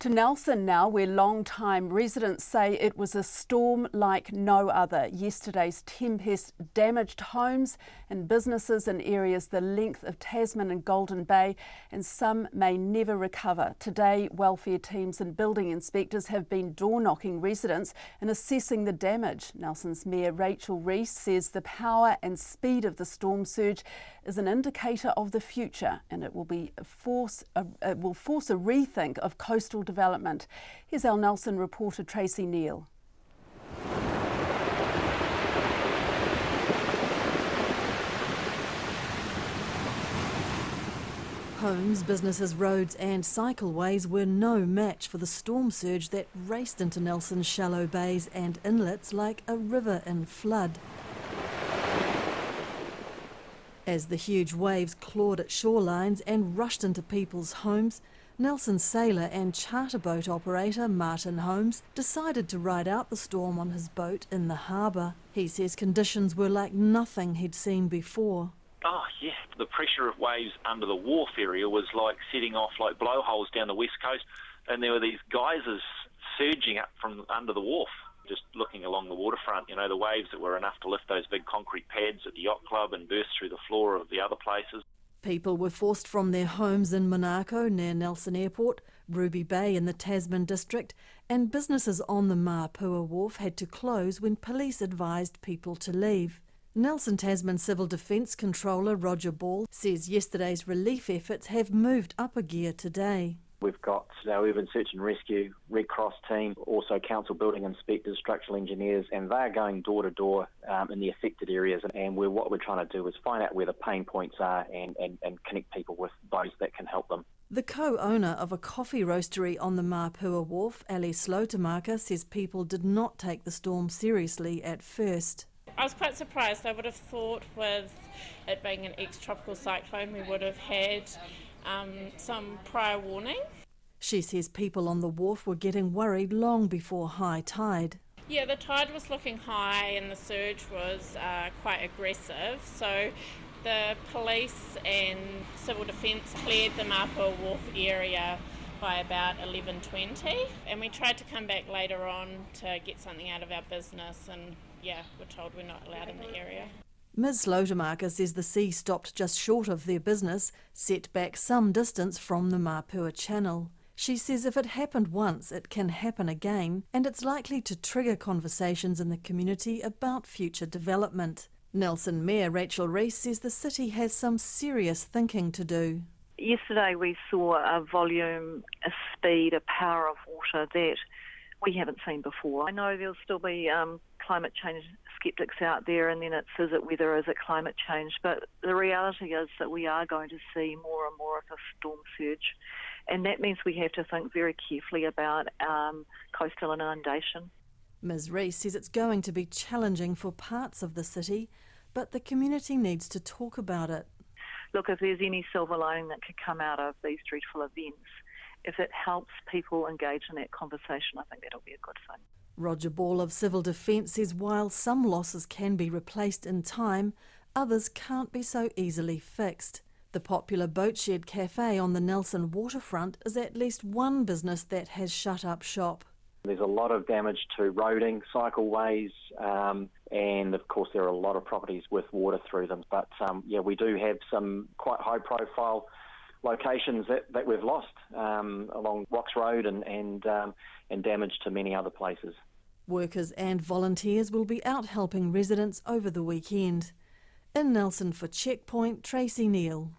To Nelson now, where long-time residents say it was a storm like no other. Yesterday's tempest damaged homes and businesses in areas the length of Tasman and Golden Bay, and some may never recover. Today, welfare teams and building inspectors have been door-knocking residents and assessing the damage. Nelson's Mayor Rachel Reese says the power and speed of the storm surge is an indicator of the future, and it will force a rethink of coastal development. Here's our Nelson reporter Tracy Neal. Homes, businesses, roads and cycleways were no match for the storm surge that raced into Nelson's shallow bays and inlets like a river in flood. As the huge waves clawed at shorelines and rushed into people's homes, Nelson sailor and charter boat operator Martin Holmes decided to ride out the storm on his boat in the harbour. He says conditions were like nothing he'd seen before. Oh yeah, the pressure of waves under the wharf area was like setting off like blowholes down the west coast, and there were these geysers surging up from under the wharf. Just looking along the waterfront, you know, the waves that were enough to lift those big concrete pads at the yacht club and burst through the floor of the other places. People were forced from their homes in Monaco near Nelson Airport, Ruby Bay in the Tasman district, and businesses on the Mapua wharf had to close when police advised people to leave. Nelson Tasman Civil Defence Controller Roger Ball says yesterday's relief efforts have moved up a gear today. We've got our urban search and rescue, Red Cross team, also council building inspectors, structural engineers, and they're going door to door in the affected areas. And what we're trying to do is find out where the pain points are and connect people with those that can help them. The co-owner of a coffee roastery on the Mapua wharf, Ali Slotamaka, says people did not take the storm seriously at first. I was quite surprised. I would have thought with it being an ex-tropical cyclone we would have had some prior warning. She says people on the wharf were getting worried long before high tide. Yeah, the tide was looking high and the surge was quite aggressive, so the police and civil defence cleared the Mapua wharf area by about 11:20, and we tried to come back later on to get something out of our business, and yeah, we're told we're not allowed in the area. Ms Slotamaka says the sea stopped just short of their business, set back some distance from the Mapua Channel. She says if it happened once, it can happen again, and it's likely to trigger conversations in the community about future development. Nelson Mayor Rachel Reese says the city has some serious thinking to do. Yesterday we saw a volume, a speed, a power of water that we haven't seen before. I know there'll still be climate change sceptics out there, and then it's is it weather, is it climate change, but the reality is that we are going to see more and more of a storm surge, and that means we have to think very carefully about coastal inundation. Ms Reese says it's going to be challenging for parts of the city, but the community needs to talk about it. Look, if there's any silver lining that could come out of these dreadful events, if it helps people engage in that conversation, I think that'll be a good thing. Roger Ball of Civil Defence says while some losses can be replaced in time, others can't be so easily fixed. The popular Boat Shed Cafe on the Nelson waterfront is at least one business that has shut up shop. There's a lot of damage to roading, cycleways, and of course there are a lot of properties with water through them. But yeah, we do have some quite high-profile locations that we've lost along Rocks Road and damage to many other places. Workers and volunteers will be out helping residents over the weekend. In Nelson for Checkpoint, Tracy Neal.